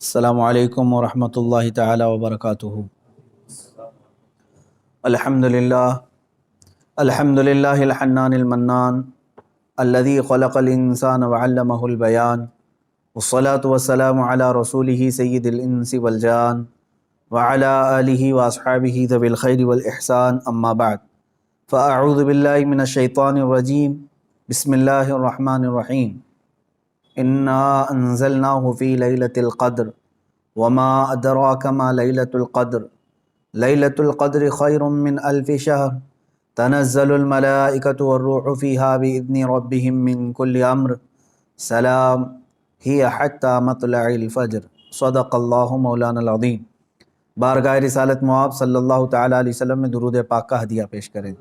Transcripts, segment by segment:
السلام علیکم ورحمۃ اللہ تعالی وبرکاتہ۔ الحمد للہ الحنان المنان الذي خلق الانسان وعلمه البیان والصلاة والسلام علی رسولہ سید الانس والجان وعلی آلہ واصحابہ ذوی الخیر والاحسان، اما بعد فاعوذ باللہ من الشیطان الرجیم، بسم اللہ الرحمن الرحیم۔ انا انزلناہ فی لیلۃ القدر وما ادراک ما لیلۃ القدر لیلۃ القدر خیر من الف شہر تنزل الملائکۃ والروح فیہا باذن ربہم من کل امر سلام ہی حتی مطلع الفجر، صدق اللہ مولانا العظیم۔ بارگاہ رسالت مآب صلی اللہ تعالیٰ علیہ وسلم میں درود پاک کا ہدیہ پیش کریں۔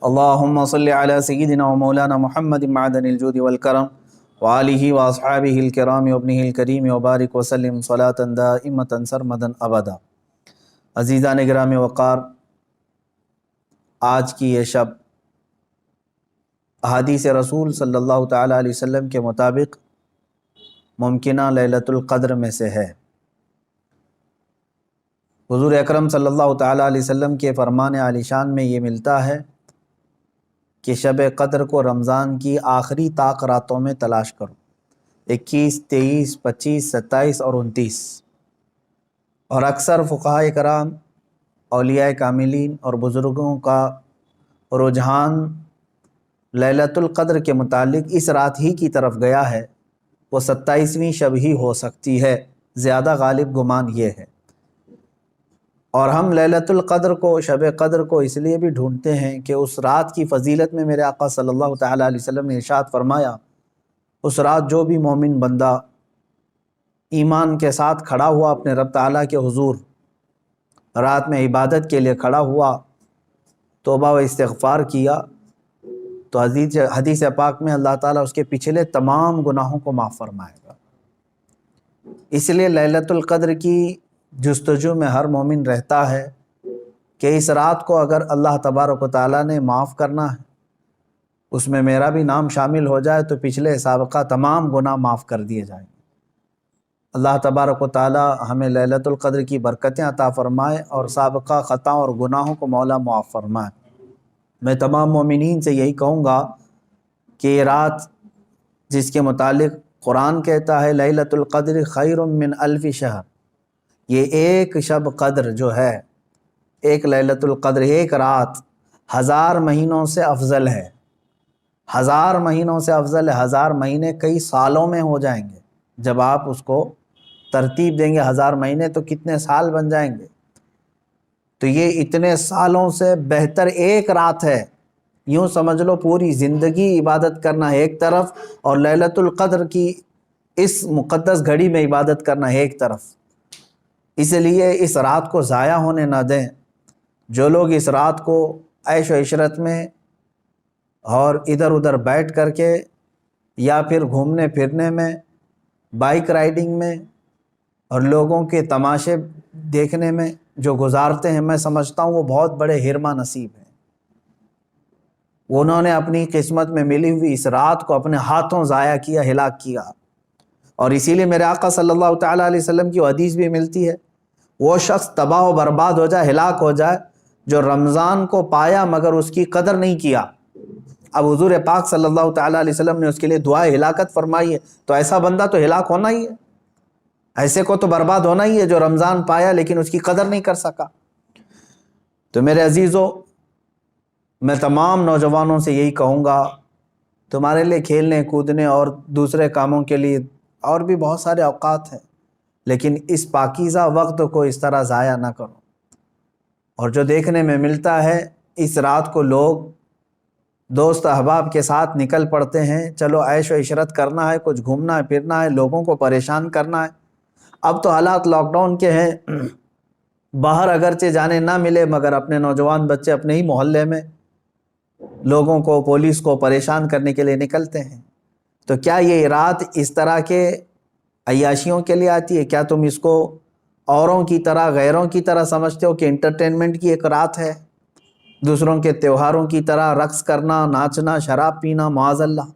اللہم صلی علی سیدنا و مولانا محمد معدن الجود والکرم وآلہ واصحابہ الکرام وابنہ الکریم وبارک وسلم صلاۃ دائمۃ سرمدا ابدا۔ عزیزان گرامی وقار، آج کی یہ شب احادیث رسول صلی اللہ تعالیٰ علیہ وسلم کے مطابق ممکنہ لیلۃ القدر میں سے ہے۔ حضور اکرم صلی اللہ تعالیٰ علیہ وسلم کے فرمان عالی شان میں یہ ملتا ہے کہ شب قدر کو رمضان کی آخری طاق راتوں میں تلاش کرو، 21، 23، 25، 27 اور 29۔ اور اکثر فقہائے کرام، اولیاء کاملین اور بزرگوں کا رجحان لیلۃ القدر کے متعلق اس رات ہی کی طرف گیا ہے، وہ 27ویں شب ہی ہو سکتی ہے، زیادہ غالب گمان یہ ہے۔ اور ہم لیلۃ القدر کو، شب قدر کو اس لیے بھی ڈھونڈتے ہیں کہ اس رات کی فضیلت میں میرے آقا صلی اللہ تعالیٰ علیہ وسلم نے ارشاد فرمایا، اس رات جو بھی مومن بندہ ایمان کے ساتھ کھڑا ہوا اپنے رب تعالیٰ کے حضور، رات میں عبادت کے لیے کھڑا ہوا، توبہ و استغفار کیا، تو حدیث پاک میں اللہ تعالیٰ اس کے پچھلے تمام گناہوں کو معاف فرمائے گا۔ اس لیے لیلۃ القدر کی جستجو میں ہر مومن رہتا ہے کہ اس رات کو اگر اللہ تبارک و تعالیٰ نے معاف کرنا ہے، اس میں میرا بھی نام شامل ہو جائے تو پچھلے سابقہ تمام گناہ معاف کر دیے جائیں گے۔ اللہ تبارک و تعالیٰ ہمیں لیلۃ القدر کی برکتیں عطا فرمائے اور سابقہ خطاؤں اور گناہوں کو مولا معاف فرمائے۔ میں تمام مومنین سے یہی کہوں گا کہ یہ رات جس کے متعلق قرآن کہتا ہے لیلۃ القدر خیر من الف شہر، یہ ایک شب قدر جو ہے، ایک لیلۃ القدر، ایک رات 1000 مہینوں سے افضل ہے۔ 1000 مہینوں سے افضل ہے۔ 1000 مہینے کئی سالوں میں ہو جائیں گے۔ جب آپ اس کو ترتیب دیں گے 1000 مہینے تو کتنے سال بن جائیں گے، تو یہ اتنے سالوں سے بہتر ایک رات ہے۔ یوں سمجھ لو پوری زندگی عبادت کرنا ہے ایک طرف، اور لیلۃ القدر کی اس مقدس گھڑی میں عبادت کرنا ہے ایک طرف۔ اس لیے اس رات کو ضائع ہونے نہ دیں۔ جو لوگ اس رات کو عیش و عشرت میں اور ادھر ادھر بیٹھ کر کے یا پھر گھومنے پھرنے میں، بائک رائڈنگ میں اور لوگوں کے تماشے دیکھنے میں جو گزارتے ہیں، میں سمجھتا ہوں وہ بہت بڑے حرمہ نصیب ہیں۔ انہوں نے اپنی قسمت میں ملی ہوئی اس رات کو اپنے ہاتھوں ضائع کیا، ہلاک کیا۔ اور اسی لیے میرے آقا صلی اللہ تعالیٰ علیہ وسلم کی حدیث بھی ملتی ہے، وہ شخص تباہ و برباد ہو جائے، ہلاک ہو جائے جو رمضان کو پایا مگر اس کی قدر نہیں کیا۔ اب حضور پاک صلی اللہ تعالیٰ علیہ وسلم نے اس کے لیے دعائے ہلاکت فرمائی ہے، تو ایسا بندہ تو ہلاک ہونا ہی ہے، ایسے کو تو برباد ہونا ہی ہے جو رمضان پایا لیکن اس کی قدر نہیں کر سکا۔ تو میرے عزیزو، میں تمام نوجوانوں سے یہی کہوں گا، تمہارے لیے کھیلنے کودنے اور دوسرے کاموں کے لیے اور بھی بہت سارے اوقات ہیں، لیکن اس پاکیزہ وقت کو اس طرح ضائع نہ کرو۔ اور جو دیکھنے میں ملتا ہے، اس رات کو لوگ دوست احباب کے ساتھ نکل پڑتے ہیں، چلو عیش و عشرت کرنا ہے، کچھ گھومنا ہے پھرنا ہے، لوگوں کو پریشان کرنا ہے۔ اب تو حالات لاک ڈاؤن کے ہیں، باہر اگرچہ جانے نہ ملے مگر اپنے نوجوان بچے اپنے ہی محلے میں لوگوں کو، پولیس کو پریشان کرنے کے لیے نکلتے ہیں۔ تو کیا یہ رات اس طرح کے عیاشیوں کے لیے آتی ہے؟ کیا تم اس کو اوروں کی طرح، غیروں کی طرح سمجھتے ہو کہ انٹرٹینمنٹ کی ایک رات ہے، دوسروں کے تہواروں کی طرح رقص کرنا، ناچنا، شراب پینا، معاذ اللہ؟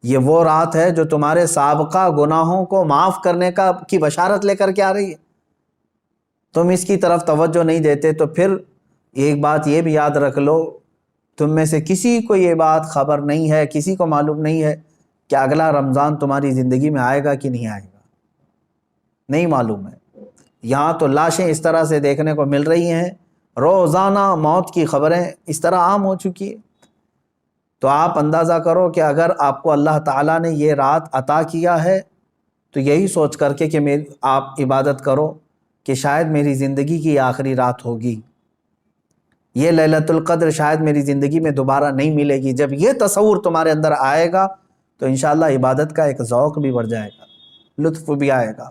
یہ وہ رات ہے جو تمہارے سابقہ گناہوں کو معاف کرنے کی بشارت لے کر کے آ رہی ہے، تم اس کی طرف توجہ نہیں دیتے۔ تو پھر ایک بات یہ بھی یاد رکھ لو، تم میں سے کسی کو یہ بات خبر نہیں ہے، کسی کو معلوم نہیں ہے کہ اگلا رمضان تمہاری زندگی میں آئے گا کہ نہیں آئے گا، نہیں معلوم ہے۔ یہاں تو لاشیں اس طرح سے دیکھنے کو مل رہی ہیں، روزانہ موت کی خبریں اس طرح عام ہو چکی ہے۔ تو آپ اندازہ کرو کہ اگر آپ کو اللہ تعالیٰ نے یہ رات عطا کیا ہے تو یہی سوچ کر کے کہ آپ عبادت کرو کہ شاید میری زندگی کی آخری رات ہوگی، یہ لیلۃ القدر شاید میری زندگی میں دوبارہ نہیں ملے گی۔ جب یہ تصور تمہارے اندر آئے گا تو انشاءاللہ عبادت کا ایک ذوق بھی بڑھ جائے گا، لطف بھی آئے گا،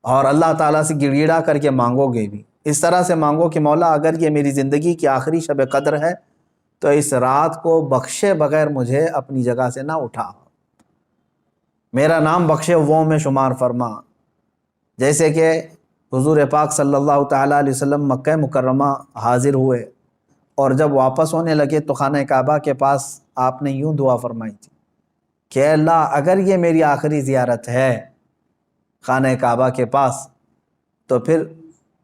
اور اللہ تعالیٰ سے گڑ گڑا کر کے مانگو گے بھی۔ اس طرح سے مانگو کہ مولا اگر یہ میری زندگی کی آخری شب قدر ہے تو اس رات کو بخشے بغیر مجھے اپنی جگہ سے نہ اٹھا، میرا نام بخشے وہ میں شمار فرما۔ جیسے کہ حضور پاک صلی اللہ تعالیٰ علیہ وسلم مکہ مکرمہ حاضر ہوئے اور جب واپس ہونے لگے تو خانہ کعبہ کے پاس آپ نے یوں دعا فرمائی تھی کہ اللہ اگر یہ میری آخری زیارت ہے خانہ کعبہ کے پاس تو پھر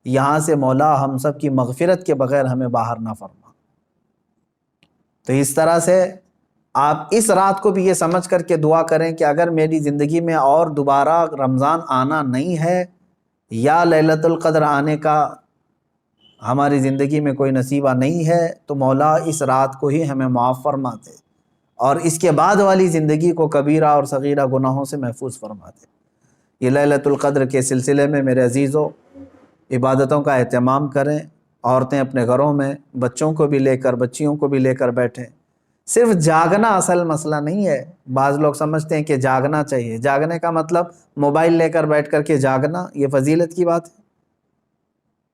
یہاں سے مولا ہم سب کی مغفرت کے بغیر ہمیں باہر نہ فرما۔ تو اس طرح سے آپ اس رات کو بھی یہ سمجھ کر کے دعا کریں کہ اگر میری زندگی میں اور دوبارہ رمضان آنا نہیں ہے یا لیلۃ القدر آنے کا ہماری زندگی میں کوئی نصیبہ نہیں ہے تو مولا اس رات کو ہی ہمیں معاف فرما دے اور اس کے بعد والی زندگی کو کبیرہ اور صغیرہ گناہوں سے محفوظ فرما دے۔ یہ لیلۃ القدر کے سلسلے میں میرے عزیزوں عبادتوں کا اہتمام کریں، عورتیں اپنے گھروں میں بچوں کو بھی لے کر بچیوں کو بھی لے کر بیٹھیں۔ صرف جاگنا اصل مسئلہ نہیں ہے، بعض لوگ سمجھتے ہیں کہ جاگنا چاہیے، جاگنے کا مطلب موبائل لے کر بیٹھ کر کے جاگنا، یہ فضیلت کی بات ہے۔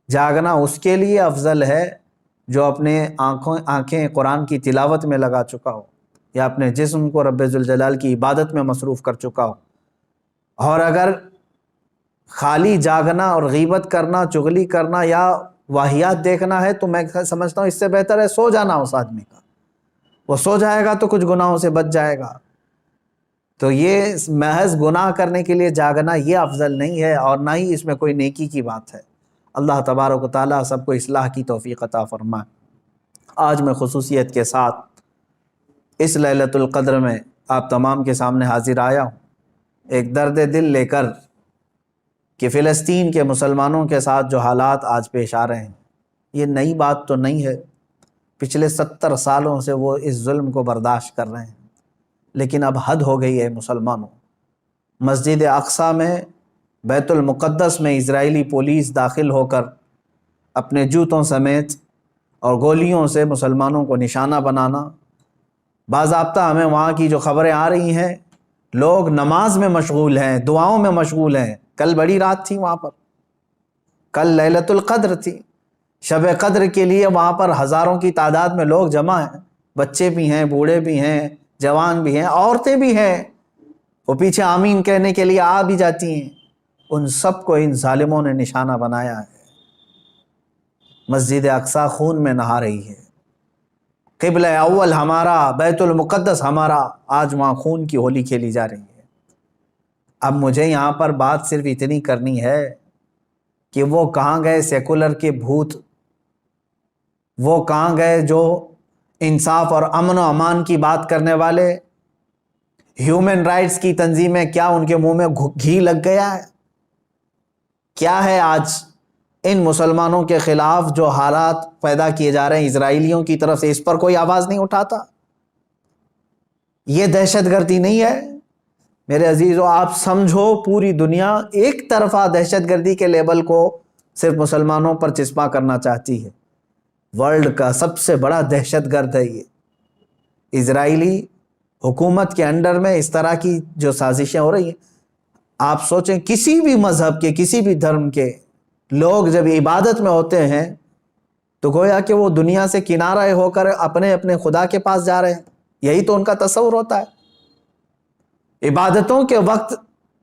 جاگنا اس کے لیے افضل ہے جو اپنے آنکھیں قرآن کی تلاوت میں لگا چکا ہو یا اپنے جسم کو رب ذوالجلال کی عبادت میں مصروف کر چکا ہو۔ اور اگر خالی جاگنا اور غیبت کرنا، چغلی کرنا یا واہیات دیکھنا ہے تو میں سمجھتا ہوں اس سے بہتر ہے سو جانا اس آدمی کا، وہ سو جائے گا تو کچھ گناہوں سے بچ جائے گا۔ تو یہ محض گناہ کرنے کے لیے جاگنا یہ افضل نہیں ہے اور نہ ہی اس میں کوئی نیکی کی بات ہے۔ اللہ تبارک و تعالیٰ سب کو اصلاح کی توفیق عطا فرمائے۔ آج میں خصوصیت کے ساتھ اس لیلۃ القدر میں آپ تمام کے سامنے حاضر آیا ہوں ایک درد دل لے کر کہ فلسطین کے مسلمانوں کے ساتھ جو حالات آج پیش آ رہے ہیں یہ نئی بات تو نہیں ہے، پچھلے 70 سالوں سے وہ اس ظلم کو برداشت کر رہے ہیں، لیکن اب حد ہو گئی ہے مسلمانوں۔ مسجد اقصیٰ میں بیت المقدس میں اسرائیلی پولیس داخل ہو کر اپنے جوتوں سمیت اور گولیوں سے مسلمانوں کو نشانہ بنانا، باضابطہ ہمیں وہاں کی جو خبریں آ رہی ہیں لوگ نماز میں مشغول ہیں، دعاؤں میں مشغول ہیں۔ کل بڑی رات تھی وہاں پر، کل لیلۃ القدر تھی، شب قدر کے لیے وہاں پر ہزاروں کی تعداد میں لوگ جمع ہیں، بچے بھی ہیں، بوڑھے بھی ہیں، جوان بھی ہیں، عورتیں بھی ہیں، وہ پیچھے آمین کہنے کے لیے آ بھی جاتی ہیں۔ ان سب کو ان ظالموں نے نشانہ بنایا ہے۔ مسجد اقصیٰ خون میں نہا رہی ہے، قبلہ اول ہمارا، بیت المقدس ہمارا، آج وہاں خون کی ہولی کھیلی جا رہی ہے۔ اب مجھے یہاں پر بات صرف اتنی کرنی ہے کہ وہ کہاں گئے سیکولر کے بھوت، وہ کہاں گئے جو انصاف اور امن و امان کی بات کرنے والے، ہیومن رائٹس کی تنظیمیں، کیا ان کے منہ میں گھی لگ گیا ہے؟ کیا ہے آج ان مسلمانوں کے خلاف جو حالات پیدا کیے جا رہے ہیں اسرائیلیوں کی طرف سے، اس پر کوئی آواز نہیں اٹھاتا؟ یہ دہشت گردی نہیں ہے میرے عزیزو؟ آپ سمجھو پوری دنیا ایک طرفہ دہشت گردی کے لیبل کو صرف مسلمانوں پر چسپاں کرنا چاہتی ہے۔ ورلڈ کا سب سے بڑا دہشت گرد ہے یہ اسرائیلی حکومت کے انڈر میں اس طرح کی جو سازشیں ہو رہی ہیں۔ آپ سوچیں کسی بھی مذہب کے، کسی بھی دھرم کے لوگ جب عبادت میں ہوتے ہیں تو گویا کہ وہ دنیا سے کنارہ ہو کر اپنے اپنے خدا کے پاس جا رہے ہیں، یہی تو ان کا تصور ہوتا ہے۔ عبادتوں کے وقت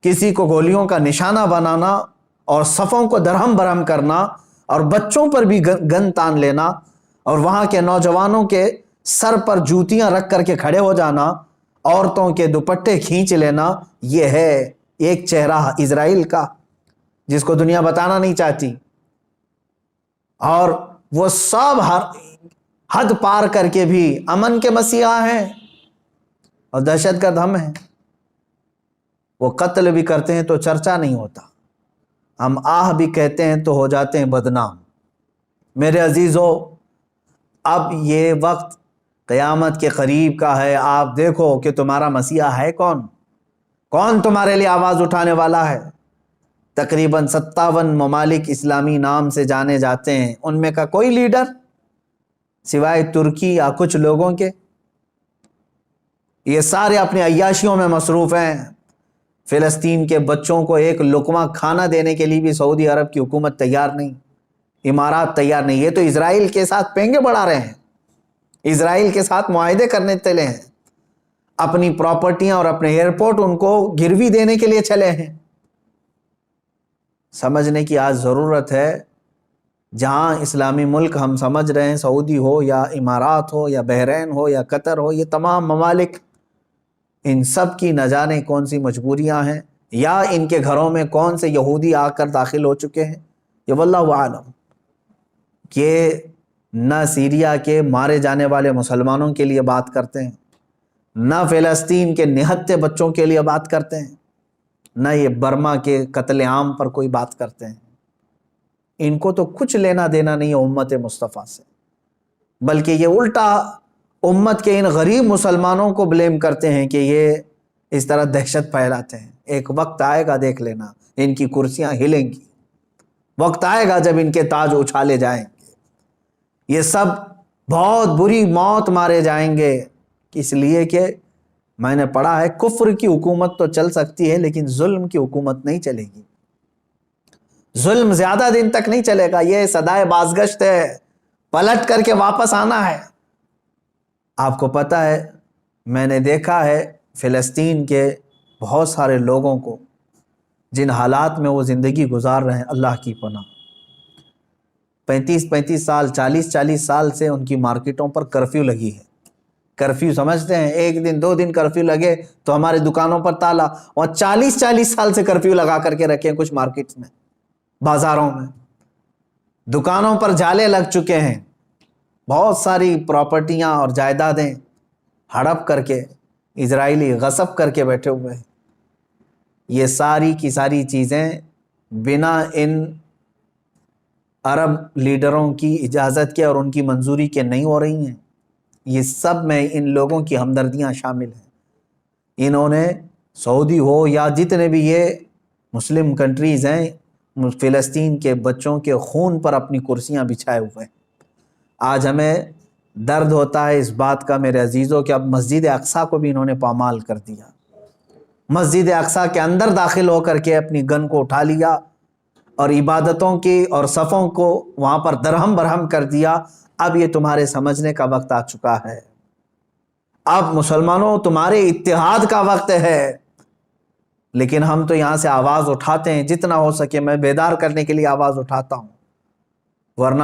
کسی کو گولیوں کا نشانہ بنانا اور صفوں کو درہم برہم کرنا اور بچوں پر بھی گن تان لینا اور وہاں کے نوجوانوں کے سر پر جوتیاں رکھ کر کے کھڑے ہو جانا عورتوں کے دوپٹے کھینچ لینا، یہ ہے ایک چہرہ اسرائیل کا جس کو دنیا بتانا نہیں چاہتی، اور وہ سب حد پار کر کے بھی امن کے مسیحا ہیں اور دہشت گرد ہم ہیں۔ وہ قتل بھی کرتے ہیں تو چرچا نہیں ہوتا، ہم آہ بھی کہتے ہیں تو ہو جاتے ہیں بدنام۔ میرے عزیزو، اب یہ وقت قیامت کے قریب کا ہے، آپ دیکھو کہ تمہارا مسیحا ہے کون تمہارے لیے آواز اٹھانے والا ہے۔ تقریباً 57 ممالک اسلامی نام سے جانے جاتے ہیں، ان میں کا کوئی لیڈر سوائے ترکی یا کچھ لوگوں کے؟ یہ سارے اپنی عیاشیوں میں مصروف ہیں۔ فلسطین کے بچوں کو ایک لقمہ کھانا دینے کے لیے بھی سعودی عرب کی حکومت تیار نہیں، امارات تیار نہیں۔ یہ تو اسرائیل کے ساتھ پینگے بڑھا رہے ہیں، اسرائیل کے ساتھ معاہدے کرنے چلے ہیں، اپنی پراپرٹیاں اور اپنے ایئرپورٹ ان کو گروی دینے کے لیے چلے ہیں۔ سمجھنے کی آج ضرورت ہے، جہاں اسلامی ملک ہم سمجھ رہے ہیں، سعودی ہو یا امارات ہو یا بحرین ہو یا قطر ہو، یہ تمام ممالک، ان سب کی نہ جانے کون سی مجبوریاں ہیں، یا ان کے گھروں میں کون سے یہودی آ کر داخل ہو چکے ہیں، یہ واللہ عالم۔ کہ نہ سیریا کے مارے جانے والے مسلمانوں کے لیے بات کرتے ہیں، نہ فلسطین کے نہتے بچوں کے لیے بات کرتے ہیں، نہ یہ برما کے قتل عام پر کوئی بات کرتے ہیں۔ ان کو تو کچھ لینا دینا نہیں ہے امت مصطفیٰ سے، بلکہ یہ الٹا امت کے ان غریب مسلمانوں کو بلیم کرتے ہیں کہ یہ اس طرح دہشت پھیلاتے ہیں۔ ایک وقت آئے گا، دیکھ لینا، ان کی کرسیاں ہلیں گی، وقت آئے گا جب ان کے تاج اچھالے جائیں گے، یہ سب بہت بری موت مارے جائیں گے۔ اس لیے کہ میں نے پڑھا ہے، کفر کی حکومت تو چل سکتی ہے لیکن ظلم کی حکومت نہیں چلے گی، ظلم زیادہ دن تک نہیں چلے گا، یہ صدائے بازگشت ہے، پلٹ کر کے واپس آنا ہے۔ آپ کو پتہ ہے، میں نے دیکھا ہے فلسطین کے بہت سارے لوگوں کو جن حالات میں وہ زندگی گزار رہے ہیں، اللہ کی پناہ، 35 سال 40 سال سے ان کی مارکیٹوں پر کرفیو لگی ہے۔ کرفیو سمجھتے ہیں، ایک دن 2 دن کرفیو لگے تو ہمارے دکانوں پر تالا، اور 40 سال سے کرفیو لگا کر کے رکھے ہیں کچھ مارکیٹس میں، بازاروں میں، دکانوں پر جالے لگ چکے ہیں، بہت ساری پراپرٹیاں اور جائیدادیں ہڑپ کر کے اسرائیلی غصب کر کے بیٹھے ہوئے ہیں۔ یہ ساری کی ساری چیزیں بنا ان عرب لیڈروں کی اجازت کے اور ان کی منظوری کے نہیں ہو رہی ہیں۔ یہ سب میں ان لوگوں کی ہمدردیاں شامل ہیں۔ انہوں نے سعودی ہو یا جتنے بھی یہ مسلم کنٹریز ہیں، فلسطین کے بچوں کے خون پر اپنی کرسیاں بچھائے ہوئے ہیں۔ آج ہمیں درد ہوتا ہے اس بات کا میرے عزیزوں کہ اب مسجد اقصیٰ کو بھی انہوں نے پامال کر دیا، مسجد اقصیٰ کے اندر داخل ہو کر کے اپنی گن کو اٹھا لیا اور عبادتوں کی اور صفوں کو وہاں پر درہم برہم کر دیا۔ اب یہ تمہارے سمجھنے کا وقت آ چکا ہے، اب مسلمانوں تمہارے اتحاد کا وقت ہے۔ لیکن ہم تو یہاں سے آواز اٹھاتے ہیں، جتنا ہو سکے میں بیدار کرنے کے لیے آواز اٹھاتا ہوں، ورنہ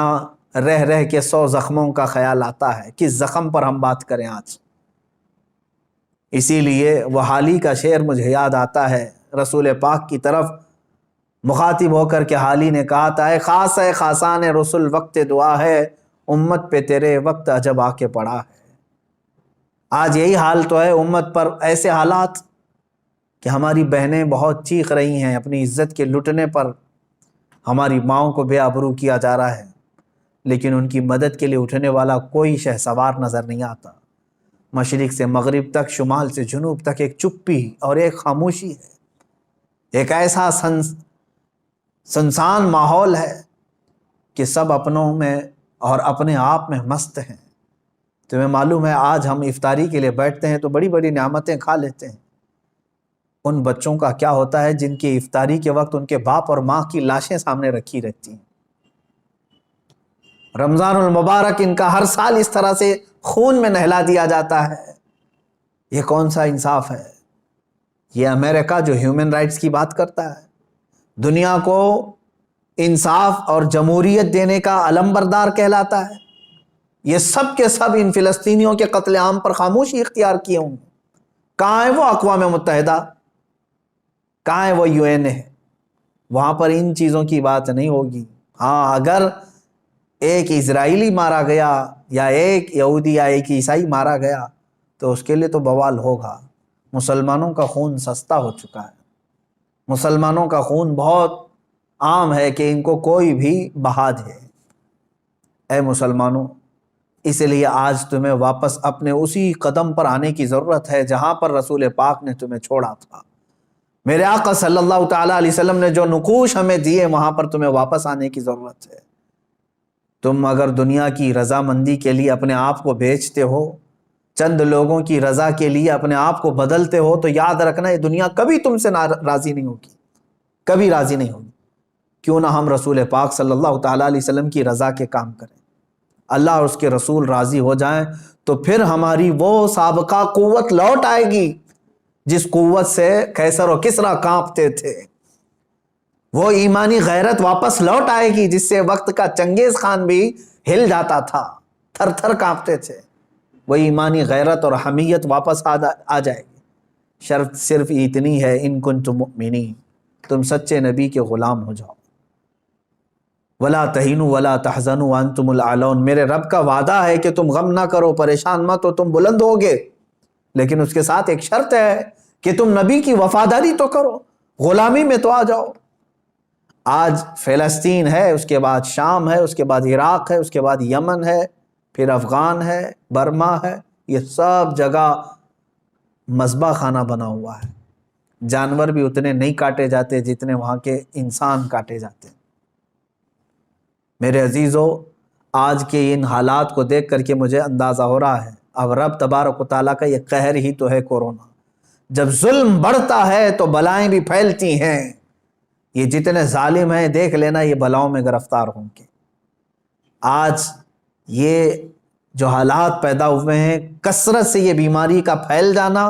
رہ رہ کے 100 زخموں کا خیال آتا ہے، کس زخم پر ہم بات کریں آج۔ اسی لیے وہ حالی کا شعر مجھے یاد آتا ہے، رسول پاک کی طرف مخاطب ہو کر کے حالی نے کہا تھا، اے خاص ہے خاصان رسول وقت دعا ہے، امت پہ تیرے وقت عجب آ کے پڑا ہے۔ آج یہی حال تو ہے امت پر، ایسے حالات کہ ہماری بہنیں بہت چیخ رہی ہیں اپنی عزت کے لٹنے پر، ہماری ماؤں کو بے آبرو کیا جا رہا ہے، لیکن ان کی مدد کے لیے اٹھنے والا کوئی شہسوار نظر نہیں آتا۔ مشرق سے مغرب تک، شمال سے جنوب تک ایک چپی اور ایک خاموشی ہے، ایک ایسا سنسان ماحول ہے کہ سب اپنوں میں اور اپنے آپ میں مست ہیں۔ تمہیں معلوم ہے آج ہم افطاری کے لیے بیٹھتے ہیں تو بڑی بڑی نعمتیں کھا لیتے ہیں، ان بچوں کا کیا ہوتا ہے جن کی افطاری کے وقت ان کے باپ اور ماں کی لاشیں سامنے رکھی رہتی ہیں؟ رمضان المبارک ان کا ہر سال اس طرح سے خون میں نہلا دیا جاتا ہے، یہ کون سا انصاف ہے؟ یہ امریکہ جو ہیومن رائٹس کی بات کرتا ہے، دنیا کو انصاف اور جمہوریت دینے کا علم بردار کہلاتا ہے، یہ سب کے سب ان فلسطینیوں کے قتل عام پر خاموشی اختیار کیے ہوں، کہاں ہے وہ اقوام متحدہ، کہاں ہے وہ UN ہے؟ وہاں پر ان چیزوں کی بات نہیں ہوگی۔ ہاں اگر ایک اسرائیلی مارا گیا یا ایک یہودی یا ایک عیسائی مارا گیا تو اس کے لیے تو بوال ہوگا۔ مسلمانوں کا خون سستا ہو چکا ہے، مسلمانوں کا خون بہت عام ہے کہ ان کو کوئی بھی بہا دے۔ اے مسلمانوں، اس لیے آج تمہیں واپس اپنے اسی قدم پر آنے کی ضرورت ہے جہاں پر رسول پاک نے تمہیں چھوڑا تھا۔ میرے آقا صلی اللہ تعالیٰ علیہ وسلم نے جو نقوش ہمیں دیے وہاں پر تمہیں واپس آنے کی ضرورت ہے۔ تم اگر دنیا کی رضامندی کے لیے اپنے آپ کو بیچتے ہو، چند لوگوں کی رضا کے لیے اپنے آپ کو بدلتے ہو، تو یاد رکھنا یہ دنیا کبھی تم سے راضی نہیں ہوگی، کبھی راضی نہیں ہوگی۔ کیوں نہ ہم رسول پاک صلی اللہ تعالیٰ علیہ وسلم کی رضا کے کام کریں، اللہ اور اس کے رسول راضی ہو جائیں، تو پھر ہماری وہ سابقہ قوت لوٹ آئے گی جس قوت سے قیصر و کسریٰ کانپتے تھے۔ وہ ایمانی غیرت واپس لوٹ آئے گی جس سے وقت کا چنگیز خان بھی ہل جاتا تھا، تھر تھر کانپتے تھے۔ وہ ایمانی غیرت اور حمیت واپس آ جائے گی۔ شرط صرف اتنی ہے، ان کنتم مؤمنین، تم سچے نبی کے غلام ہو جاؤ۔ ولا تہینوا ولا تحزنوا وانتم الاعلون، میرے رب کا وعدہ ہے کہ تم غم نہ کرو، پریشان مت ہو، تم بلند ہوگے، لیکن اس کے ساتھ ایک شرط ہے کہ تم نبی کی وفاداری تو کرو، غلامی میں تو آ جاؤ۔ آج فلسطین ہے، اس کے بعد شام ہے، اس کے بعد عراق ہے، اس کے بعد یمن ہے، پھر افغان ہے، برما ہے، یہ سب جگہ مذبح خانہ بنا ہوا ہے۔ جانور بھی اتنے نہیں کاٹے جاتے جتنے وہاں کے انسان کاٹے جاتے ہیں۔ میرے عزیزو، آج کے ان حالات کو دیکھ کر کے مجھے اندازہ ہو رہا ہے اب رب تبارک و تعالیٰ کا یہ قہر ہی تو ہے کورونا۔ جب ظلم بڑھتا ہے تو بلائیں بھی پھیلتی ہیں۔ یہ جتنے ظالم ہیں دیکھ لینا یہ بلاؤں میں گرفتار ہوں گے۔ آج یہ جو حالات پیدا ہوئے ہیں، کثرت سے یہ بیماری کا پھیل جانا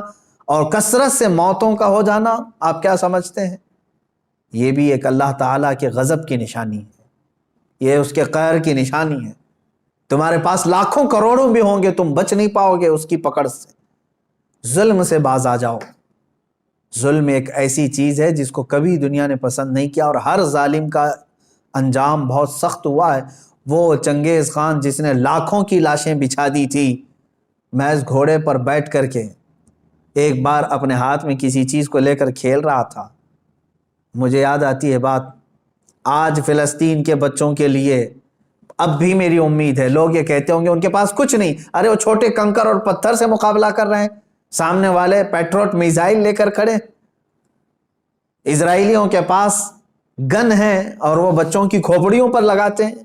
اور کثرت سے موتوں کا ہو جانا، آپ کیا سمجھتے ہیں؟ یہ بھی ایک اللہ تعالیٰ کے غضب کی نشانی ہے، یہ اس کے قہر کی نشانی ہے۔ تمہارے پاس لاکھوں کروڑوں بھی ہوں گے، تم بچ نہیں پاؤ گے اس کی پکڑ سے۔ ظلم سے باز آ جاؤ۔ ظلم ایک ایسی چیز ہے جس کو کبھی دنیا نے پسند نہیں کیا، اور ہر ظالم کا انجام بہت سخت ہوا ہے۔ وہ چنگیز خان جس نے لاکھوں کی لاشیں بچھا دی تھی محض گھوڑے پر بیٹھ کر کے، ایک بار اپنے ہاتھ میں کسی چیز کو لے کر کھیل رہا تھا۔ مجھے یاد آتی ہے بات، آج فلسطین کے بچوں کے لیے اب بھی میری امید ہے۔ لوگ یہ کہتے ہوں گے ان کے پاس کچھ نہیں، ارے وہ چھوٹے کنکر اور پتھر سے مقابلہ کر رہے ہیں، سامنے والے پیٹروٹ میزائل لے کر کھڑے۔ اسرائیلیوں کے پاس گن ہیں اور وہ بچوں کی کھوپڑیوں پر لگاتے ہیں،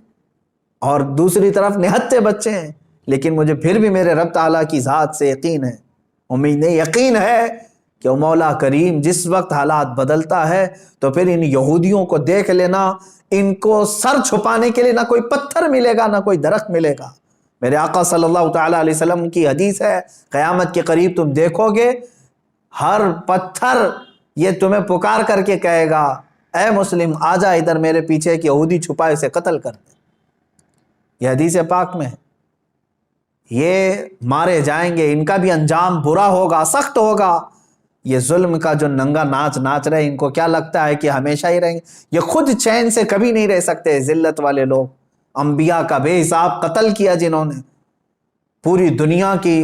اور دوسری طرف نہتے بچے ہیں۔ لیکن مجھے پھر بھی میرے رب تعالیٰ کی ذات سے یقین ہے، امید نہیں، یقین ہے کہ وہ مولا کریم جس وقت حالات بدلتا ہے تو پھر ان یہودیوں کو دیکھ لینا، ان کو سر چھپانے کے لیے نہ کوئی پتھر ملے گا نہ کوئی درخت ملے گا۔ میرے آقا صلی اللہ تعالیٰ علیہ وسلم کی حدیث ہے، قیامت کے قریب تم دیکھو گے ہر پتھر یہ تمہیں پکار کر کے کہے گا، اے مسلم آ جا ادھر میرے پیچھے، ایک یہودی چھپا اسے قتل کر دے۔ یہ حدیث پاک میں ہے، یہ مارے جائیں گے، ان کا بھی انجام برا ہوگا، سخت ہوگا۔ یہ ظلم کا جو ننگا ناچ ناچ رہے، ان کو کیا لگتا ہے کہ ہمیشہ ہی رہیں گے؟ یہ خود چین سے کبھی نہیں رہ سکتے۔ ذلت والے لوگ، انبیاء کا بے حساب قتل کیا جنہوں نے، پوری دنیا کی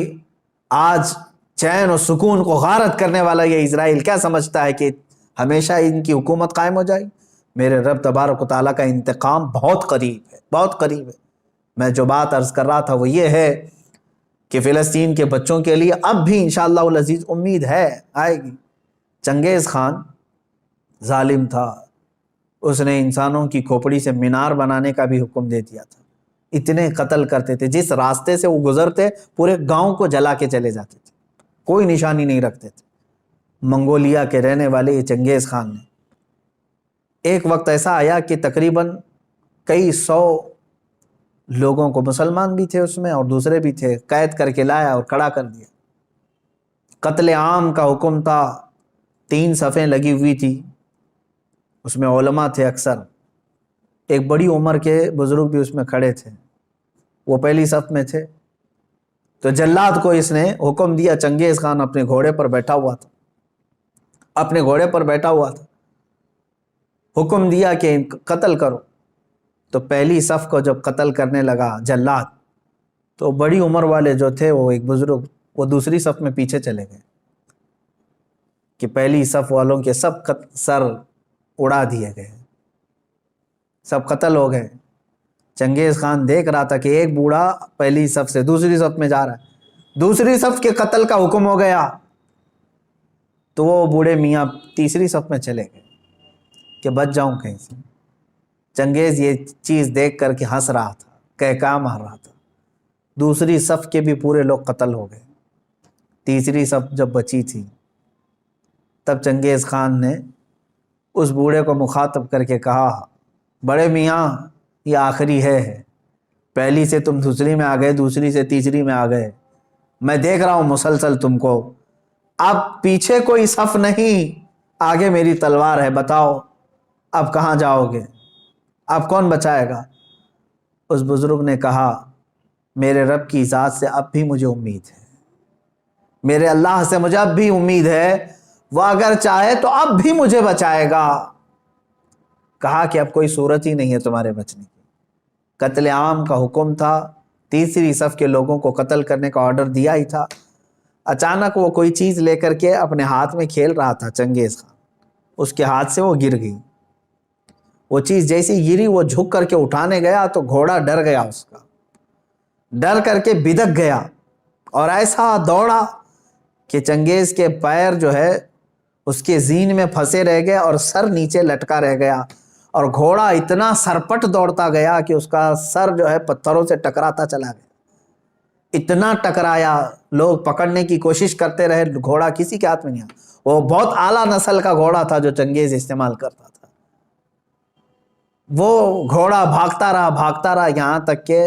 آج چین و سکون کو غارت کرنے والا یہ اسرائیل کیا سمجھتا ہے کہ ہمیشہ ان کی حکومت قائم ہو جائے؟ میرے رب تبارک و تعالیٰ کا انتقام بہت قریب ہے، بہت قریب ہے۔ میں جو بات عرض کر رہا تھا وہ یہ ہے کہ فلسطین کے بچوں کے لیے اب بھی انشاءاللہ العزیز امید ہے، آئے گی۔ چنگیز خان ظالم تھا، اس نے انسانوں کی کھوپڑی سے مینار بنانے کا بھی حکم دے دیا تھا۔ اتنے قتل کرتے تھے، جس راستے سے وہ گزرتے پورے گاؤں کو جلا کے چلے جاتے تھے، کوئی نشانی نہیں رکھتے تھے۔ منگولیا کے رہنے والے یہ چنگیز خان نے ایک وقت ایسا آیا کہ تقریباً کئی 100 لوگوں کو، مسلمان بھی تھے اس میں اور دوسرے بھی تھے، قید کر کے لایا اور کھڑا کر دیا۔ قتل عام کا حکم تھا، 3 صفیں لگی ہوئی تھی، اس میں علماء تھے اکثر، ایک بڑی عمر کے بزرگ بھی اس میں کھڑے تھے، وہ پہلی صف میں تھے۔ تو جلاد کو اس نے حکم دیا، چنگیز خان اپنے گھوڑے پر بیٹھا ہوا تھا، حکم دیا کہ قتل کرو۔ تو پہلی صف کو جب قتل کرنے لگا جلاد، تو بڑی عمر والے جو تھے، وہ ایک بزرگ، وہ دوسری صف میں پیچھے چلے گئے کہ پہلی صف والوں کے سب سر اڑا دیے گئے، سب قتل ہو گئے۔ چنگیز خان دیکھ رہا تھا کہ ایک بوڑھا پہلی صف سے دوسری صف میں جا رہا ہے، دوسری صف کے قتل کا حکم ہو گیا، تو وہ بوڑھے میاں تیسری صف میں چلے گئے کہ بچ جاؤں کہیں سے۔ چنگیز یہ چیز دیکھ کر کے ہنس رہا تھا، کہکا مار رہا تھا، دوسری صف کے بھی پورے لوگ قتل ہو گئے، تیسری صف جب بچی تھی، تب چنگیز خان نے اس بوڑھے کو مخاطب کر کے کہا، بڑے میاں یہ آخری ہے، پہلی سے تم دوسری میں آ گئے، دوسری سے تیسری میں آ گئے، میں دیکھ رہا ہوں مسلسل تم کو، اب پیچھے کوئی صف نہیں، آگے میری تلوار ہے، بتاؤ اب کہاں جاؤ گے، اب کون بچائے گا؟ اس بزرگ نے کہا، میرے رب کی ذات سے اب بھی مجھے امید ہے، میرے اللہ سے مجھے اب بھی امید ہے، وہ اگر چاہے تو اب بھی مجھے بچائے گا۔ کہا کہ اب کوئی صورت ہی نہیں ہے تمہارے بچنے کی، قتل عام کا حکم تھا، تیسری صف کے لوگوں کو قتل کرنے کا آرڈر دیا ہی تھا۔ اچانک وہ کوئی چیز لے کر کے اپنے ہاتھ میں کھیل رہا تھا چنگیز خان، اس کے ہاتھ سے وہ گر گئی، وہ چیز جیسی گری وہ جھک کر کے اٹھانے گیا تو گھوڑا ڈر گیا، اس کا ڈر کر کے بدک گیا اور ایسا دوڑا کہ چنگیز کے پیر جو ہے اس کے زین میں پھنسے رہ گئے اور سر نیچے لٹکا رہ گیا، اور گھوڑا اتنا سرپٹ دوڑتا گیا کہ اس کا سر جو ہے پتھروں سے ٹکراتا چلا گیا، اتنا ٹکرایا، لوگ پکڑنے کی کوشش کرتے رہے، گھوڑا کسی کے ہاتھ میں نہیں آیا۔ وہ بہت اعلیٰ نسل کا گھوڑا تھا جو چنگیز استعمال کرتا تھا۔ وہ گھوڑا بھاگتا رہا یہاں تک کہ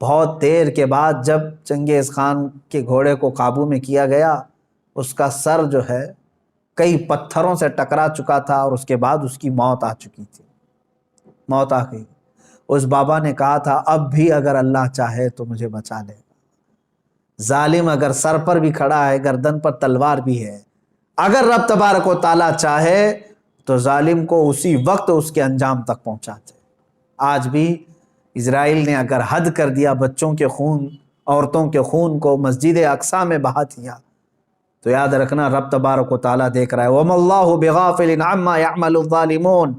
بہت دیر کے بعد جب چنگیز خان کے گھوڑے کو قابو میں کیا گیا، اس کا سر جو ہے کئی پتھروں سے ٹکرا چکا تھا اور اس کے بعد اس کی موت آ چکی تھی، موت آ گئی۔ اس بابا نے کہا تھا، اب بھی اگر اللہ چاہے تو مجھے بچا لے، ظالم اگر سر پر بھی کھڑا ہے، گردن پر تلوار بھی ہے، اگر رب تبارک و تعالیٰ چاہے تو ظالم کو اسی وقت اس کے انجام تک پہنچاتے۔ آج بھی اسرائیل نے اگر حد کر دیا، بچوں کے خون، عورتوں کے خون کو مسجد اقصی میں بہا دیا، تو یاد رکھنا رب تبارک و تعالیٰ دیکھ رہا ہے۔ وَمَا اللَّهُ بِغَافِلٍ عَمَّا يَعْمَلُ الظَّالِمُونَ،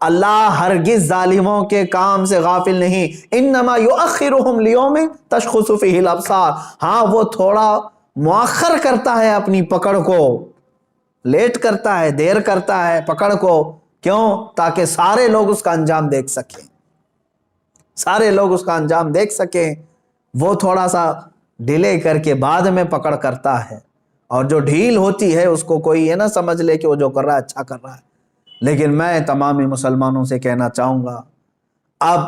اللہ ہرگز ظالموں کے کام سے غافل نہیں۔ انما یؤخرہم لیوم تشخص فیہ الابصار، ہاں وہ تھوڑا مؤخر کرتا ہے اپنی پکڑ کو، لیٹ کرتا ہے، دیر کرتا ہے پکڑ کو، کیوں؟ تاکہ سارے لوگ اس کا انجام دیکھ سکیں، سارے لوگ اس کا انجام دیکھ سکیں۔ وہ تھوڑا سا ڈیلے کر کے بعد میں پکڑ کرتا ہے، اور جو ڈھیل ہوتی ہے اس کو کوئی یہ نہ سمجھ لے کہ وہ جو کر رہا ہے اچھا کر رہا ہے۔ لیکن میں تمام مسلمانوں سے کہنا چاہوں گا، اب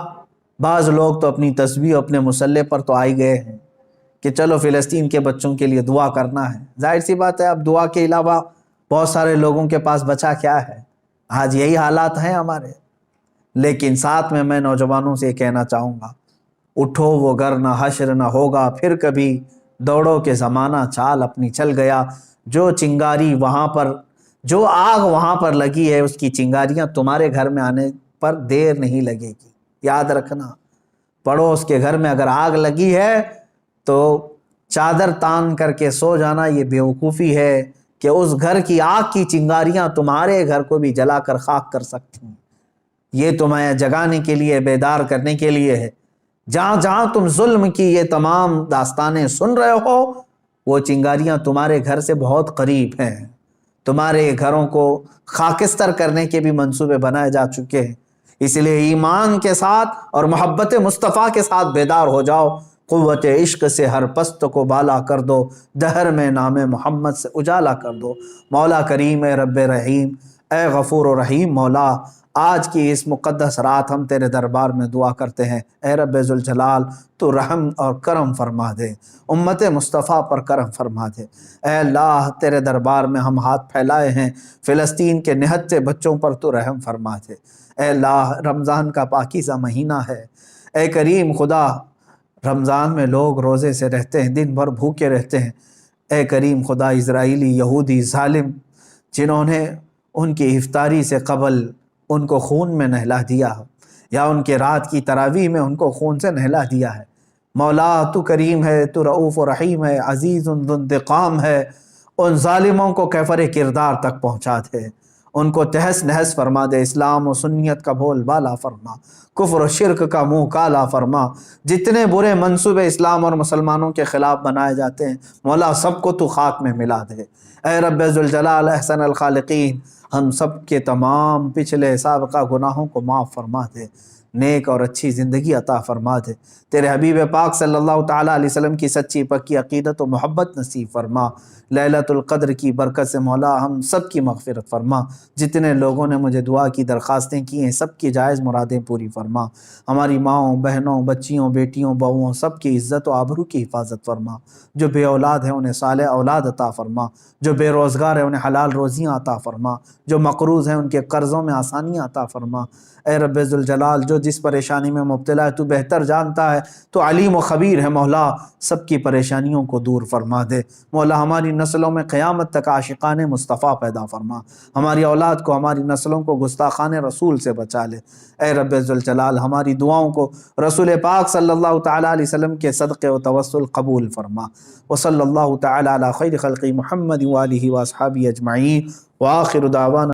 بعض لوگ تو اپنی تسبیح اپنے مسلح پر تو آئی گئے ہیں کہ چلو فلسطین کے بچوں کے لیے دعا کرنا ہے۔ ظاہر سی بات ہے، اب دعا کے علاوہ بہت سارے لوگوں کے پاس بچا کیا ہے، آج یہی حالات ہیں ہمارے۔ لیکن ساتھ میں نوجوانوں سے کہنا چاہوں گا، اٹھو وہ گر نہ حشر نہ ہوگا پھر کبھی، دوڑو کے زمانہ چال اپنی چل گیا، جو چنگاری وہاں پر، جو آگ وہاں پر لگی ہے، اس کی چنگاریاں تمہارے گھر میں آنے پر دیر نہیں لگے گی۔ یاد رکھنا، پڑوس کے گھر میں اگر آگ لگی ہے تو چادر تان کر کے سو جانا یہ بیوقوفی ہے کہ اس گھر کی آگ کی چنگاریاں تمہارے گھر کو بھی جلا کر خاک کر سکتی ہیں۔ یہ تمہیں جگانے کے لیے، بیدار کرنے کے لیے ہے۔ جہاں جہاں تم ظلم کی یہ تمام داستانیں سن رہے ہو، وہ چنگاریاں تمہارے گھر سے بہت قریب ہیں، تمہارے گھروں کو خاکستر کرنے کے بھی منصوبے بنائے جا چکے ہیں۔ اس لیے ایمان کے ساتھ اور محبت مصطفیٰ کے ساتھ بیدار ہو جاؤ، قوت عشق سے ہر پست کو بالا کر دو، دہر میں نام محمد سے اجالا کر دو۔ مولا کریم، اے رب رحیم، اے غفور و رحیم مولا، آج کی اس مقدس رات ہم تیرے دربار میں دعا کرتے ہیں، اے رب ذوالجلال تو رحم اور کرم فرما دے، امت مصطفیٰ پر کرم فرما دے۔ اے اللہ، تیرے دربار میں ہم ہاتھ پھیلائے ہیں، فلسطین کے نہتے بچوں پر تو رحم فرما دے۔ اے اللہ، رمضان کا پاکیزہ مہینہ ہے، اے کریم خدا، رمضان میں لوگ روزے سے رہتے ہیں، دن بھر بھوکے رہتے ہیں۔ اے کریم خدا، اسرائیلی یہودی ظالم جنہوں نے ان کی افطاری سے قبل ان کو خون میں نہلا دیا یا ان کے رات کی تراویح میں ان کو خون سے نہلا دیا ہے، مولا تو کریم ہے، تو رؤوف و رحیم ہے، عزیز ذو انتقام ہے، ان ظالموں کو کیفر کردار تک پہنچا دے، ان کو تہس نہس فرما دے، اسلام و سنیت کا بول بالا فرما، کفر و شرک کا منہ کالا فرما، جتنے برے منصوبے اسلام اور مسلمانوں کے خلاف بنائے جاتے ہیں مولا سب کو تو خاک میں ملا دے۔ اے رب ذوالجلال احسن الخالقین، ہم سب کے تمام پچھلے سابقہ گناہوں کو معاف فرما دے، نیک اور اچھی زندگی عطا فرما دے، تیرے حبیب پاک صلی اللہ تعالیٰ علیہ وسلم کی سچی پکی عقیدت و محبت نصیب فرما، لیلۃ القدر کی برکت سے مولا ہم سب کی مغفرت فرما، جتنے لوگوں نے مجھے دعا کی درخواستیں کی ہیں سب کی جائز مرادیں پوری فرما، ہماری ماؤں بہنوں بچیوں بیٹیوں بہوؤں سب کی عزت و آبرو کی حفاظت فرما، جو بے اولاد ہیں انہیں صالح اولاد عطا فرما، جو بے روزگار ہیں انہیں حلال روزیاں عطا فرما، جو مقروض ہیں ان کے قرضوں میں آسانیاں عطا فرما۔ اے رب ذوالجلال، جو جس پریشانی میں مبتلا ہے تو بہتر جانتا ہے، تو علیم و خبیر ہے، مولا سب کی پریشانیوں کو دور فرما دے۔ مولا ہماری نسلوں میں قیامت تک عاشقان مصطفیٰ پیدا فرما، ہماری اولاد کو ہماری نسلوں کو گستاخان رسول سے بچا لے۔ اے رب ذوالجلال، ہماری دعاؤں کو رسول پاک صلی اللہ تعالیٰ علیہ وسلم کے صدقے و توسل قبول فرما۔ وصلی اللہ تعالیٰ علی خیر خلق محمد وآلہ واصحابہ اجمعین، وآخر دعوانا